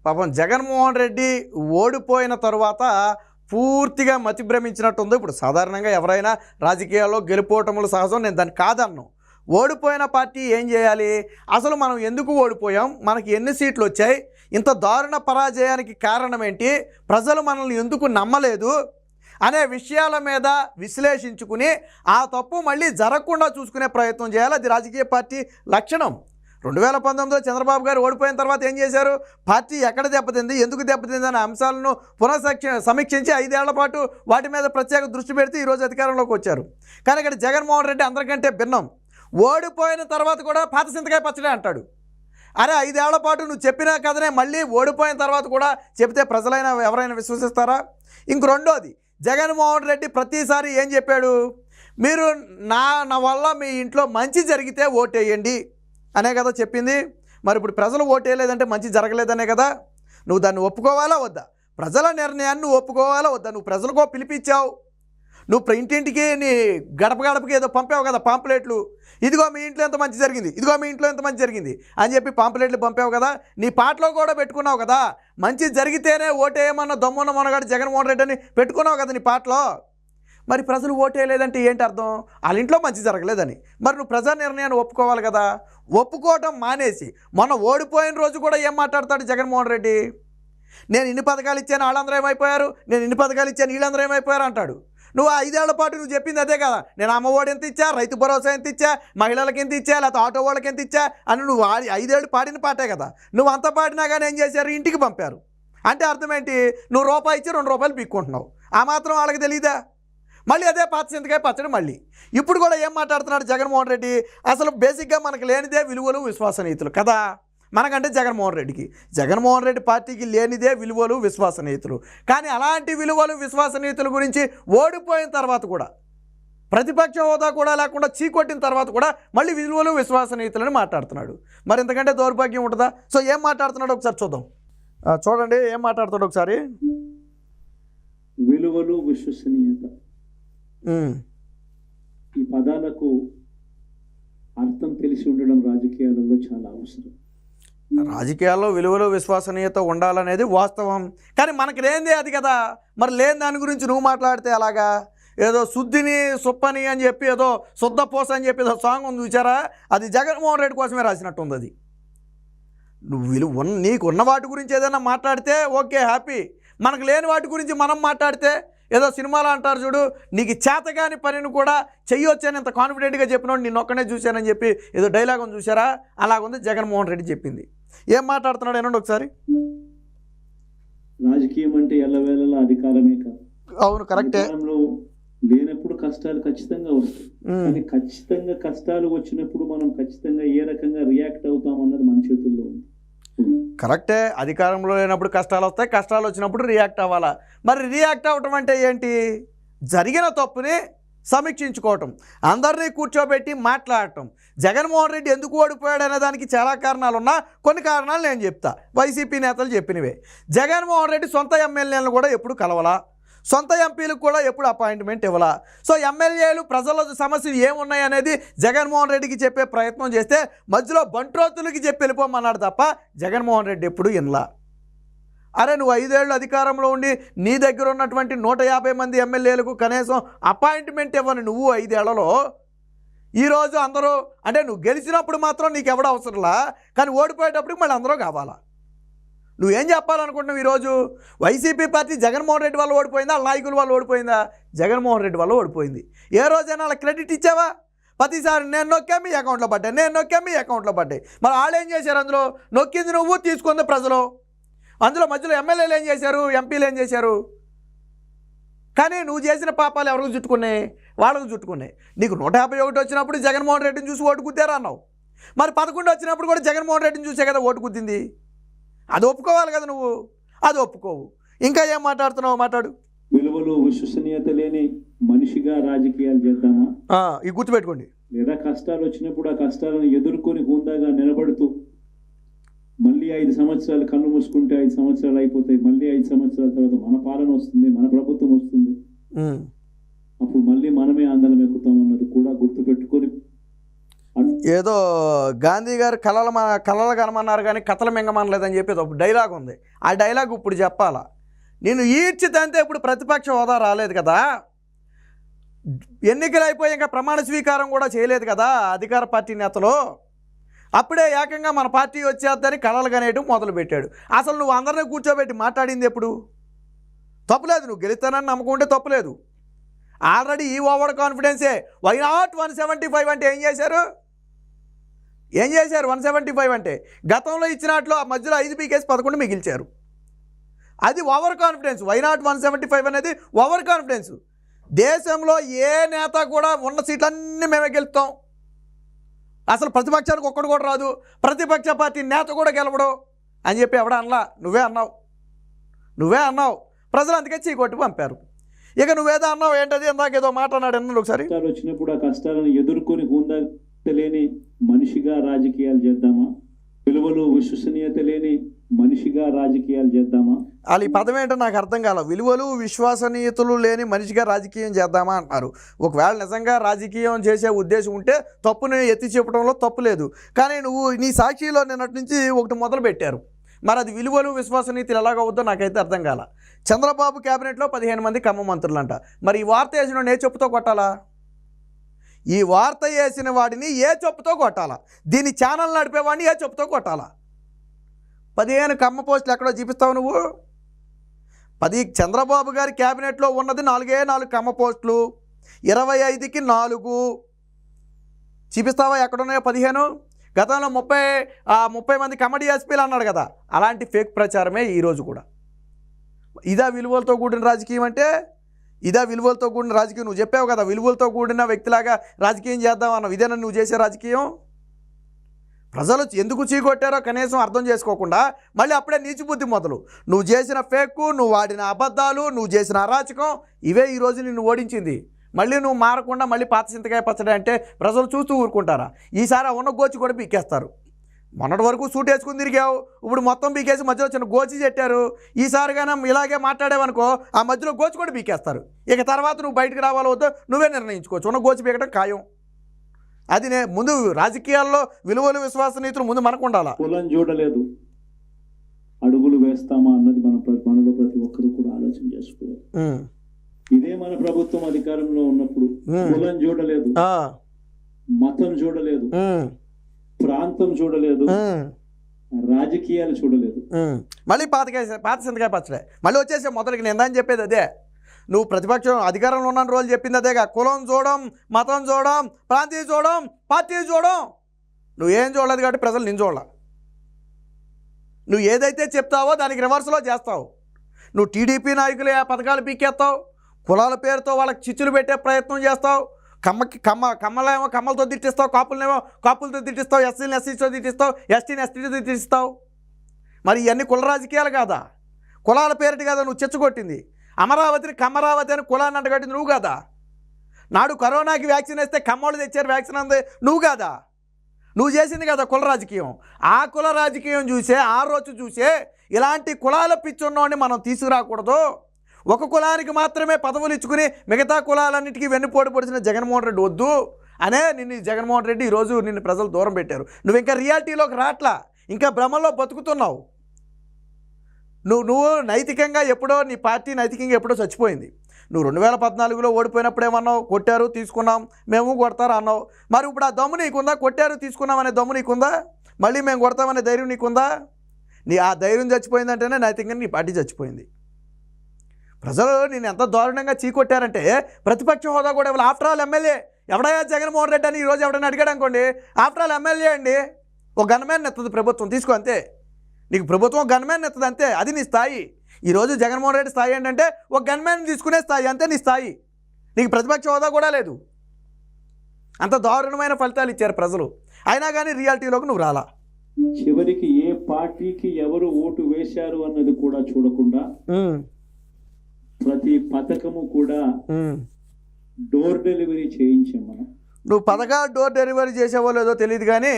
పాపం జగన్మోహన్ రెడ్డి ఓడిపోయిన తర్వాత పూర్తిగా మతి భ్రమించినట్టుంది. ఇప్పుడు సాధారణంగా ఎవరైనా రాజకీయాల్లో గెలుపోవటములు సహజం, నేను దాన్ని కాదన్ను. ఓడిపోయిన పార్టీ ఏం చేయాలి, అసలు మనం ఎందుకు ఓడిపోయాం, మనకి ఎన్ని సీట్లు వచ్చాయి, ఇంత దారుణ పరాజయానికి కారణం ఏంటి, ప్రజలు మనల్ని ఎందుకు నమ్మలేదు అనే విషయాల మీద విశ్లేషించుకుని ఆ తప్పు మళ్ళీ జరగకుండా చూసుకునే ప్రయత్నం చేయాలి. అది రాజకీయ పార్టీ లక్షణం. 2019లో చంద్రబాబు గారు ఓడిపోయిన తర్వాత ఏం చేశారు, పార్టీ ఎక్కడ దెబ్బతింది, ఎందుకు దెబ్బతింది అనే అంశాలను సమీక్షించి 5 ఏళ్ల పాటు వాటి మీద ప్రత్యేక దృష్టి పెడితే ఈరోజు అధికారంలోకి వచ్చారు. కానీ ఇక్కడ జగన్మోహన్ రెడ్డి అందరికంటే భిన్నం. ఓడిపోయిన తర్వాత కూడా పాత సింతకాయ పచ్చడే అంటాడు. అరే 5 ఏళ్ల పాటు నువ్వు చెప్పిన కథనే మళ్ళీ ఓడిపోయిన తర్వాత కూడా చెబితే ప్రజలైనా ఎవరైనా విశ్వసిస్తారా? ఇంక రెండోది, జగన్మోహన్ రెడ్డి ప్రతిసారి ఏం చెప్పాడు, మీరు నా వల్ల మీ ఇంట్లో మంచి జరిగితే ఓటేయండి అనే కదా చెప్పింది. మరి ఇప్పుడు ప్రజలు ఓటేయలేదంటే మంచి జరగలేదనే కదా. నువ్వు దాన్ని ఒప్పుకోవాలా వద్దా? ప్రజల నిర్ణయాన్ని నువ్వు ఒప్పుకోవాలా వద్దా? నువ్వు ప్రజలకో పిలిపించావు, నువ్వు ఇంటింటికి నీ గడప గడపకి ఏదో పంపావు కదా పాంప్లెట్లు, ఇదిగో మీ ఇంట్లో ఎంత మంచి జరిగింది, ఇదిగో మీ ఇంట్లో ఎంత మంచి జరిగింది అని చెప్పి పాంప్లెట్లు పంపావు కదా. నీ పాటలో కూడా పెట్టుకున్నావు కదా, మంచి జరిగితేనే ఓటేయమన్న దమ్మున్న మనగాడు జగన్మోహన్ రెడ్డి అని పెట్టుకున్నావు కదా నీ పాటలో. మరి ప్రజలు ఓటేయలేదంటే ఏంటి అర్థం? వాళ్ళ ఇంట్లో మంచి జరగలేదని. మరి నువ్వు ప్రజా నిర్ణయాన్ని ఒప్పుకోవాలి కదా. ఒప్పుకోవటం మానేసి మొన్న ఓడిపోయిన రోజు కూడా ఏం మాట్లాడతాడు జగన్మోహన్ రెడ్డి, నేను ఇన్ని పథకాలు ఇచ్చాను వాళ్ళందరూ ఏమైపోయారు, నేను ఇన్ని పథకాలు ఇచ్చాను వీళ్ళందరూ ఏమైపోయారు అంటాడు. నువ్వు 5 ఏళ్ల పాటు నువ్వు చెప్పింది అదే కదా, నేను అమ్మఒడి ఎంత ఇచ్చా, రైతు భరోసా ఎంత ఇచ్చా, మహిళలకి ఎంత ఇచ్చా, లేకపోతే ఆటో వాళ్ళకి ఎంత ఇచ్చా అని నువ్వు 5 ఏళ్ళు పాడిన పాటే కదా. నువ్వు అంత పాడినా కానీ ఏం చేశారు, ఇంటికి పంపారు. అంటే అర్థం ఏంటి, నువ్వు రూపాయి ఇచ్చి 2 రూపాయలు పీక్కుంటున్నావు. ఆ మాత్రం వాళ్ళకి తెలీదా? మళ్ళీ అదే పాత సింతకాయ పచ్చడి మళ్ళీ. ఇప్పుడు కూడా ఏం మాట్లాడుతున్నాడు జగన్మోహన్ రెడ్డి, అసలు బేసిక్గా మనకు లేనిదే విలువలు విశ్వసనీయతలు కదా మనకంటే జగన్మోహన్ రెడ్డి పార్టీకి లేనిదే విలువలు విశ్వసనీయతలు. కానీ అలాంటి విలువలు విశ్వసనీయతల గురించి ఓడిపోయిన తర్వాత కూడా, ప్రతిపక్ష హోదా కూడా లేకుండా చీకొట్టిన తర్వాత కూడా మళ్ళీ విలువలు విశ్వసనీయతలని మాట్లాడుతున్నాడు. మరి ఇంతకంటే దౌర్భాగ్యం ఉంటుందా? సో ఏం మాట్లాడుతున్నాడు ఒకసారి చూద్దాం. చూడండి ఏం మాట్లాడుతాడు ఒకసారి. విలువలు విశ్వసనీయత ఈ పదాలకు అర్థం తెలిసి ఉండడం రాజకీయాలలో చాలా అవసరం. రాజకీయాల్లో విలువలు విశ్వసనీయత ఉండాలనేది వాస్తవం. కానీ మనకి లేనిదే అది కదా. మరి లేని దాని గురించి నువ్వు మాట్లాడితే అలాగా, ఏదో శుద్ధిని సుప్పని అని చెప్పి ఏదో శుద్ధ పోస అని చెప్పి ఏదో సాంగ్ ఉంది చూసారా, అది జగన్మోహన్ రెడ్డి కోసమే రాసినట్టుంది. అది నువ్వు నీకు ఉన్న వాటి గురించి ఏదైనా మాట్లాడితే ఓకే హ్యాపీ, మనకు లేని వాటి గురించి మనం మాట్లాడితే ఏదో సినిమాలో అంటారు చూడు, నీకు చేతగాని పనిని కూడా చెయ్యొచ్చని ఇంత కాన్ఫిడెంట్గా చెప్పినోడు నేను ఒక్కనే చూశానని చెప్పి ఏదో డైలాగ్ ఉంది చూసారా, అలాగుంది జగన్మోహన్ రెడ్డి చెప్పింది. ఏం మాట్లాడుతున్నాడు ఏనండి ఒకసారి. రాజకీయం అంటే ఎల్లవేళలా అధికారమే కాదు. అవును కరెక్టే. లేనప్పుడు కష్టాలు ఖచ్చితంగా వస్తాయి. కానీ ఖచ్చితంగా కష్టాలు వచ్చినప్పుడు మనం ఖచ్చితంగా ఏ రకంగా రియాక్ట్ అవుతాం అన్నది మన చేతుల్లో ఉంది. కరెక్టే. అధికారంలో లేనప్పుడు కష్టాలు వస్తాయి, కష్టాలు వచ్చినప్పుడు రియాక్ట్ అవ్వాలా. మరి రియాక్ట్ అవ్వటం అంటే ఏంటి, జరిగిన తప్పుని సమీక్షించుకోవటం, అందరినీ కూర్చోబెట్టి మాట్లాడటం. జగన్మోహన్ రెడ్డి ఎందుకు ఓడిపోయాడు అనే దానికి చాలా కారణాలు ఉన్నా, కొన్ని కారణాలు నేను చెప్తా. వైసీపీ నేతలు చెప్పినవే. జగన్మోహన్ రెడ్డి సొంత ఎమ్మెల్యేలను కూడా ఎప్పుడు కలవలా, సొంత ఎంపీలకు కూడా ఎప్పుడు అపాయింట్మెంట్ ఇవ్వాలా. సో ఎమ్మెల్యేలు ప్రజల సమస్యలు ఏమున్నాయి అనేది జగన్మోహన్ రెడ్డికి చెప్పే ప్రయత్నం చేస్తే మధ్యలో బంట్రోతులకి చెప్పి వెళ్ళిపోమన్నాడు తప్ప జగన్మోహన్ రెడ్డి ఎప్పుడు వినలా. అరే నువ్వు 5 ఏళ్ళు అధికారంలో ఉండి నీ దగ్గర ఉన్నటువంటి 150 మంది ఎమ్మెల్యేలకు కనీసం అపాయింట్మెంట్ ఇవ్వని నువ్వు 5 ఏళ్లలో ఈరోజు అందరూ, అంటే నువ్వు గెలిచినప్పుడు మాత్రం నీకు ఎవడ అవసరంలా, కానీ ఓడిపోయేటప్పటికి మళ్ళీ అందరూ కావాలా. నువ్వేం చెప్పాలనుకుంటున్నావు ఈరోజు? వైసీపీ పార్టీ జగన్మోహన్ రెడ్డి వల్ల ఓడిపోయిందా, వాళ్ళ నాయకుల వల్ల ఓడిపోయిందా? జగన్మోహన్ రెడ్డి వల్ల ఓడిపోయింది. ఏ రోజైనా వాళ్ళ క్రెడిట్ ఇచ్చావా? ప్రతిసారి నేను నొక్కా మీ అకౌంట్లో పడ్డాయి, నేను నొక్కా మీ అకౌంట్లో పడ్డాయి. మరి వాళ్ళు ఏం చేశారు, అందులో నొక్కింది నువ్వు, తీసుకుంది ప్రజలు. అందులో మధ్యలో ఎమ్మెల్యేలు ఏం చేశారు, ఎంపీలు ఏం చేశారు? కానీ నువ్వు చేసిన పాపాలు ఎవరికి చుట్టుకున్నాయి, వాళ్ళకు చుట్టుకున్నాయి. నీకు 151 వచ్చినప్పుడు జగన్మోహన్ రెడ్డిని చూసి ఓటు గుద్దారా అన్నావు. మరి 11 వచ్చినప్పుడు కూడా జగన్మోహన్ రెడ్డిని చూసే కదా ఓటు గుద్దింది. అది ఒప్పుకోవాలి కదా నువ్వు, అది ఒప్పుకోవు. ఇంకా ఏం మాట్లాడుతున్నావు మాట్లాడు. విలువలు విశ్వసనీయత లేని మనిషిగా రాజకీయాలు చేద్దామా? ఇది గుర్తుపెట్టుకోండి. లేదా కష్టాలు వచ్చినప్పుడు ఆ కష్టాలను ఎదుర్కొని హుందాగా నిలబడుతూ మళ్ళీ 5 సంవత్సరాలు కళ్ళు మూసుకుంటే 5 సంవత్సరాలు అయిపోతాయి, మళ్ళీ 5 సంవత్సరాల తర్వాత మన పాలన వస్తుంది, మన ప్రభుత్వం వస్తుంది, అప్పుడు మళ్ళీ మనమే ఆందోళన ఎక్కుతాం అన్నది కూడా గుర్తుపెట్టుకొని ఏదో గాంధీ గారు కళలు కనమన్నారు కానీ కథలు మింగమనలేదని చెప్పి ఒక డైలాగ్ ఉంది. ఆ డైలాగ్ ఇప్పుడు చెప్పాలా? నేను ఈడ్చితంతే ఇప్పుడు ప్రతిపక్ష హోదా రాలేదు కదా, ఎన్నికలు అయిపోయి ఇంకా ప్రమాణ స్వీకారం కూడా చేయలేదు కదా అధికార పార్టీ నేతలు, అప్పుడే ఏకంగా మన పార్టీ వచ్చేద్దని కళలు కనేయడం మొదలుపెట్టాడు. అసలు నువ్వు అందరినీ కూర్చోబెట్టి మాట్లాడింది ఎప్పుడు? తప్పులేదు, నువ్వు గెలుస్తానని నమ్మకం ఉంటే తప్పులేదు. ఆల్రెడీ ఈ ఓవర్ కాన్ఫిడెన్సే. వై నాట్ 175 అంటే ఏం చేశారు? 175 అంటే గతంలో ఇచ్చినట్లు ఆ మధ్యలో 5 పీకేసి 11 మిగిల్చారు. అది ఓవర్ కాన్ఫిడెన్స్. వై నాట్ 175 అనేది ఓవర్ కాన్ఫిడెన్స్. దేశంలో ఏ నేత కూడా ఉన్న సీట్లన్నీ మేమే గెలుస్తాం, అసలు ప్రతిపక్షానికి ఒక్కడు కూడా రాదు, ప్రతిపక్ష పార్టీ నేత కూడా గెలవడు అని చెప్పి ఎవడ అనలా? నువ్వే అన్నావు. ప్రజలు అందుకే చీకొట్టి పంపారు. ఇక నువ్వేదో అన్నావు, ఏంటది? ఇందాక ఏదో మాట అన్నాడు, అన్నాడు ఒకసారి. వచ్చినప్పుడు ఆ కష్టాలను ఎదుర్కొని హుందా లేని మనిషిగా రాజకీయాలు చేద్దామా, విలువలు విశ్వసనీయత లేని మనిషిగా రాజకీయాలు చేద్దామా? వాళ్ళు ఈ పదం ఏంటో నాకు అర్థం కాల. విలువలు విశ్వసనీయతలు లేని మనిషిగా రాజకీయం చేద్దామా అంటున్నారు. ఒకవేళ నిజంగా రాజకీయం చేసే ఉద్దేశం ఉంటే తప్పుని ఎత్తి చెప్పడంలో తప్పు లేదు. కానీ నువ్వు నీ సాక్షిలో నిన్నటి నుంచి ఒకటి మొదలు పెట్టారు. మరి అది విలువలు విశ్వసనీయతలు ఎలాగవుద్దో నాకైతే అర్థం కాల. చంద్రబాబు క్యాబినెట్లో 15 మంది ఖమ్మం మంత్రులంట. మరి ఈ వార్త వేసిన ఏ చెప్పుతో కొట్టాలా? ఈ వార్త వేసిన వాడిని ఏ చెప్పుతో కొట్టాలా? దీని ఛానల్ నడిపేవాడిని ఏ చెప్పుతో కొట్టాలా? 15 కమ్మ పోస్టులు ఎక్కడో చూపిస్తావు నువ్వు? 10 చంద్రబాబు గారి క్యాబినెట్లో ఉన్నది 4 కమ్మ పోస్టులు, 25కి 4 చూపిస్తావా? ఎక్కడున్నాయో 15? గతంలో 30 మంది కమ్మడి ఎస్పీలు అన్నాడు కదా, అలాంటి ఫేక్ ప్రచారమే ఈరోజు కూడా. ఇదా విలువలతో కూడిన రాజకీయం అంటే? ఇదా విలువలతో కూడిన రాజకీయం? నువ్వు చెప్పావు కదా, విలువలతో కూడిన వ్యక్తిలాగా రాజకీయం చేద్దాం అన్నావు. ఇదేనా నువ్వు చేసే రాజకీయం? ప్రజలు ఎందుకు చీకొట్టారో కనీసం అర్థం చేసుకోకుండా మళ్ళీ అప్పుడే నీచిబుద్ధి మొదలు. నువ్వు చేసిన ఫేక్, నువ్వు వాడిన అబద్ధాలు, నువ్వు చేసిన అరాచకం, ఇవే ఈరోజు నిన్ను ఓడించింది. మళ్ళీ నువ్వు మారకుండా మళ్ళీ పాత చింతకాయ పచ్చడి అంటే ప్రజలు చూస్తూ ఊరుకుంటారా? ఈసారి ఉన్న గోచి కూడా పీకేస్తారు. మొన్నటి వరకు సూట్ వేసుకుని తిరిగావు, ఇప్పుడు మొత్తం పీకేసి మధ్యలో చిన్న గోచి చెట్టారు. ఈసారిగానే ఇలాగే మాట్లాడేవనుకో, ఆ మధ్యలో గోచి కూడా పీకేస్తారు. ఇక తర్వాత నువ్వు బయటకు రావాలో వద్దో నువ్వే నిర్ణయించుకోవచ్చు. ఉన్న గోచి పీకడం ఖాయం. అది ముందు రాజకీయాల్లో విలువలు విశ్వసనీయతలు ముందు మనకు ఉండాలా. కులం చూడలేదు, అడుగులు వేస్తామా అన్నది మనలో ప్రతి ఒక్కరు కూడా ఆలోచన చేసుకోవాలి. ఇదే మన ప్రభుత్వం అధికారంలో ఉన్నప్పుడు కులం చూడలేదు, మతం చూడలేదు, ప్రాంతం చూడలేదు, రాజకీయాలు చూడలేదు. మళ్ళీ పాత చింతకాయ పచ్చడే మళ్ళీ వచ్చేసే మొదటికి. నేను అని చెప్పేది అదే. నువ్వు ప్రతిపక్షం అధికారంలో ఉన్న రోజులు చెప్పింది అదేగా. కులం చూడడం, మతం చూడడం, ప్రాంతీయ చూడడం, పార్టీ చూడడం. నువ్వేం చూడలేదు కాబట్టి ప్రజలు నిన్ను చూడాల. నువ్వు ఏదైతే చెప్తావో దానికి రివర్స్లో చేస్తావు. నువ్వు టీడీపీ నాయకులు ఆ పథకాలు పీకేస్తావు, కులాల పేరుతో వాళ్ళకి చిచ్చులు పెట్టే ప్రయత్నం చేస్తావు. కమ్మలేమో కమ్మలతో తిట్టిస్తావు, కాపులనేమో కాపులతో తిట్టిస్తావు, ఎస్సీని ఎస్సీతో తిట్టిస్తావు, ఎస్టీని ఎస్టీతో తిట్టిస్తావు. మరి ఇవన్నీ కుల రాజకీయాలు కాదా? కులాల పేరిటి కదా నువ్వు చెచ్చుకొట్టింది. అమరావతిని కమ్మరావతి అని కులాన్ని అంటగట్టింది నువ్వు కాదా? నాడు కరోనాకి వ్యాక్సిన్ వేస్తే కమ్మోళ్ళు తెచ్చారు వ్యాక్సిన్ అంది నువ్వు కాదా? నువ్వు చేసింది కదా కుల రాజకీయం. ఆ కుల రాజకీయం చూసే, ఆ రోజు చూసే ఇలాంటి కులాల పిచ్చున్నోడిని మనం తీసుకురాకూడదు. ఒక కులానికి మాత్రమే పదవులు ఇచ్చుకుని మిగతా కులాలన్నిటికీ వెన్నుపోటు పొడిచిన జగన్మోహన్ రెడ్డి వద్దు అనే నిన్ను జగన్మోహన్ రెడ్డి ఈరోజు నిన్ను ప్రజలు దూరం పెట్టారు. నువ్వు ఇంకా రియాలిటీలోకి రాట్లా, ఇంకా భ్రమలో బతుకుతున్నావు. నువ్వు నైతికంగా ఎప్పుడో, నీ పార్టీ నైతికంగా ఎప్పుడో చచ్చిపోయింది. నువ్వు 2014లో ఓడిపోయినప్పుడు ఏమన్నావు? కొట్టారు తీసుకున్నాం, మేము కొడతారు అన్నావు. మరి ఇప్పుడు ఆ దమ్ము నీకుందా? కొట్టారు తీసుకున్నాం అనే దమ్ము నీకుందా? మళ్ళీ మేము కొడతామనే ధైర్యం నీకుందా? ఆ ధైర్యం చచ్చిపోయిందంటేనే నైతికంగా నీ పార్టీ చచ్చిపోయింది. ప్రజలు నేను ఎంత దారుణంగా చీకొట్టారంటే ప్రతిపక్ష హోదా కూడా ఇవ్వాలి. ఆఫ్టర్ ఆల్ ఎమ్మెల్యే ఎవడయ్యా జగన్మోహన్ రెడ్డి అని ఈరోజు ఎవడైనా అడిగాడు అనుకోండి, ఆఫ్టర్ ఆల్ ఎమ్మెల్యే అండి, ఒక గన్మ్యాన్ ఎత్తది ప్రభుత్వం, తీసుకో అంతే. నీకు ప్రభుత్వం గన్మ్యాన్ ఎత్తది అంతే, అది నీ స్థాయి. ఈరోజు జగన్మోహన్ రెడ్డి స్థాయి ఏంటంటే ఒక గన్మ్యాన్ తీసుకునే స్థాయి, అంతే నీ స్థాయి. నీకు ప్రతిపక్ష హోదా కూడా లేదు. అంత దారుణమైన ఫలితాలు ఇచ్చారు ప్రజలు. అయినా కానీ రియాలిటీలోకి నువ్వు రాలా. చివరికి ఏ పార్టీకి ఎవరు ఓటు వేశారు అన్నది కూడా చూడకుండా ప్రతి పథకము కూడా డోర్ డెలివరీ చేయించాం మనం. నువ్వు పథకాలు డోర్ డెలివరీ చేసావో లేదో తెలియదు కానీ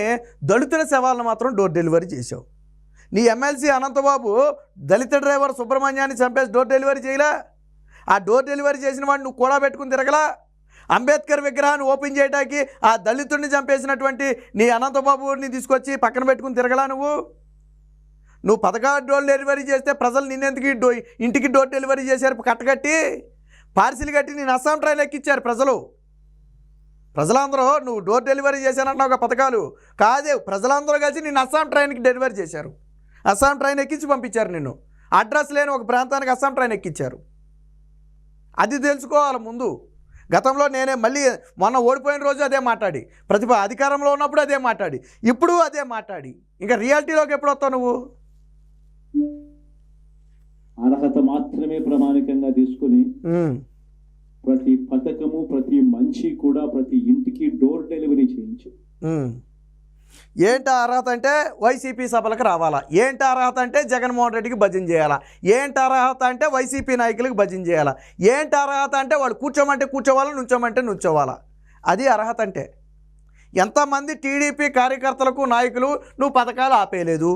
దళితుల శవాలను మాత్రం డోర్ డెలివరీ చేసావు. నీ ఎమ్మెల్సీ అనంతబాబు దళిత డ్రైవర్ సుబ్రహ్మణ్యాన్ని చంపేసి డోర్ డెలివరీ చేయలా? ఆ డోర్ డెలివరీ చేసిన వాడిని నువ్వు కూడా పెట్టుకుని తిరగలా? అంబేద్కర్ విగ్రహాన్ని ఓపెన్ చేయడానికి ఆ దళితుడిని చంపేసినటువంటి నీ అనంతబాబుని తీసుకొచ్చి పక్కన పెట్టుకుని తిరగలా నువ్వు 16 డోర్ డెలివరీ చేస్తే ప్రజలు నిన్నెందుకు ఇంటికి డోర్ డెలివరీ చేశారు కట్టకట్టి పార్సిల్ కట్టి నేను అస్సాం ట్రైన్ ఎక్కించారు ప్రజలందరూ నువ్వు డోర్ డెలివరీ చేశానంటున్నావు ఒక పథకాలు కాదే ప్రజలందరూ కలిసి నేను అస్సాం ట్రైన్కి డెలివరీ చేశారు అస్సాం ట్రైన్ ఎక్కించి పంపించారు నిన్ను అడ్రస్ లేని ఒక ప్రాంతానికి అస్సాం ట్రైన్ ఎక్కించారు అది తెలుసుకోవాలి ముందు గతంలో నేనే మళ్ళీ మొన్న ఓడిపోయిన రోజు అదే మాట్లాడి అధికారంలో ఉన్నప్పుడు అదే మాట్లాడి ఇప్పుడు అదే మాట్లాడి ఇంకా రియాలిటీలోకి ఎప్పుడు వస్తావు నువ్వు అర్హత మాత్రమే ప్రామాణికంగా తీసుకుని ప్రతి పథకము ప్రతి మంచి కూడా ప్రతి ఇంటికి డోర్ డెలివరీ చేయించు. ఏంటి అర్హత అంటే వైసీపీ సభలకు రావాలా ఏంటి అర్హత అంటే జగన్మోహన్ రెడ్డికి భజన చేయాలా ఏంటి అర్హత అంటే వైసీపీ నాయకులకు భజన చేయాలా ఏంటి అర్హత అంటే వాళ్ళు కూర్చోమంటే కూర్చోవాలా నుంచోమంటే నుంచోవాలా అది అర్హత అంటే. ఎంతమంది టీడీపీ కార్యకర్తలకు నాయకులు నువ్వు పథకాలు ఆపేయలేదు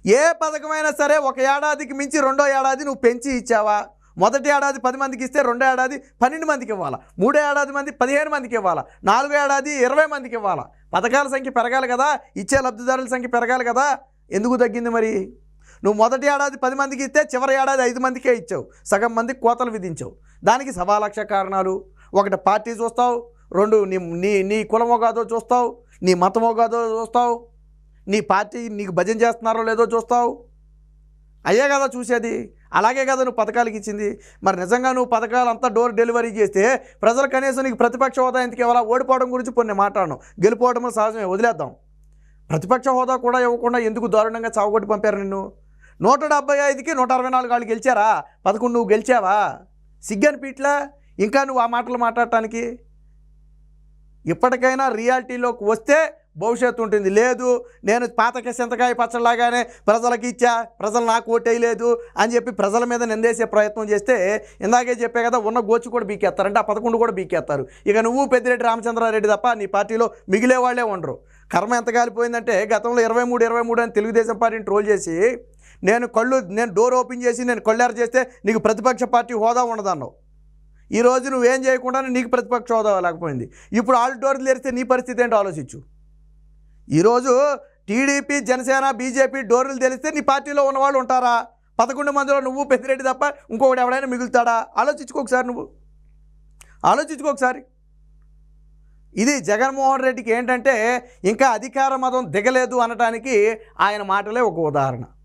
ఏ పథకమైనా సరే ఒక ఏడాదికి మించి రెండో ఏడాది నువ్వు పెంచి ఇచ్చావా మొదటి ఏడాది 10 మందికి ఇస్తే రెండో ఏడాది 12 మందికి ఇవ్వాలా మూడో ఏడాది 15 మందికి ఇవ్వాలా నాలుగో ఏడాది 20 మందికి ఇవ్వాలా పథకాల సంఖ్య పెరగాలి కదా ఇచ్చే లబ్ధిదారుల సంఖ్య పెరగాలి కదా ఎందుకు తగ్గింది మరి నువ్వు మొదటి ఏడాది 10 మందికి ఇస్తే చివరి ఏడాది 5 మందికే ఇచ్చావు సగం మందికి కోతలు విధించావు దానికి 1,00,000 కారణాలు ఒకటి పార్టీ చూస్తావు రెండు నీ కులమో కాదో చూస్తావు నీ మతమో కాదో చూస్తావు నీ పార్టీ నీకు భజన చేస్తున్నారో లేదో చూస్తావు అయ్యే కదా చూసేది అలాగే కదా నువ్వు పథకాలకి ఇచ్చింది మరి నిజంగా నువ్వు పథకాలు అంతా డోర్ డెలివరీ చేస్తే ప్రజలు కనీసం నీకు ప్రతిపక్ష హోదా ఎందుకు ఇవ్వాలా ఓడిపోవడం గురించి కొన్ని మాట్లాడను గెలిపోవడం సహజమే వదిలేద్దాం ప్రతిపక్ష హోదా కూడా ఇవ్వకుండా ఎందుకు దారుణంగా చావగొట్టి పంపారు నిన్ను 175కి 164 వాళ్ళు గెలిచారా 11 నువ్వు గెలిచావా సిగ్గనిపిట్లా ఇంకా నువ్వు ఆ మాటలు మాట్లాడటానికి ఇప్పటికైనా రియాలిటీలోకి వస్తే భవిష్యత్తు ఉంటుంది లేదు నేను పాతక చింతకాయ పచ్చలాగానే ప్రజలకు ఇచ్చా ప్రజలు నాకు ఓటేయలేదు అని చెప్పి ప్రజల మీద నిందేసే ప్రయత్నం చేస్తే ఇందాకే చెప్పే కదా ఉన్న గోచి కూడా బీకేస్తారంటే ఆ 11 కూడా బీకేస్తారు ఇక నువ్వు పెద్దిరెడ్డి రామచంద్రారెడ్డి తప్ప నీ పార్టీలో మిగిలే వాళ్ళే ఉండరు కర్మ ఎంత కాలిపోయిందంటే గతంలో 23 అని తెలుగుదేశం పార్టీని ట్రోల్ చేసి నేను డోర్ ఓపెన్ చేసి నేను కొల్లారు చేస్తే నీకు ప్రతిపక్ష పార్టీ హోదా ఉండదన్నావు ఈరోజు నువ్వేం చేయకుండానే నీకు ప్రతిపక్ష హోదా లేకపోయింది ఇప్పుడు ఆల్ డోర్లు తెరిస్తే నీ పరిస్థితి ఏంటో ఆలోచించు ఈరోజు టీడీపీ జనసేన బీజేపీ డోర్లు తెలిస్తే నీ పార్టీలో ఉన్నవాళ్ళు ఉంటారా 11 మందిలో నువ్వు పెద్దిరెడ్డి తప్ప ఇంకొకటి ఎవడైనా మిగులుతాడా ఆలోచించుకోకసారి ఇది జగన్మోహన్ రెడ్డికి ఏంటంటే ఇంకా అధికార మదం దిగలేదు అనటానికి ఆయన మాటలే ఒక ఉదాహరణ.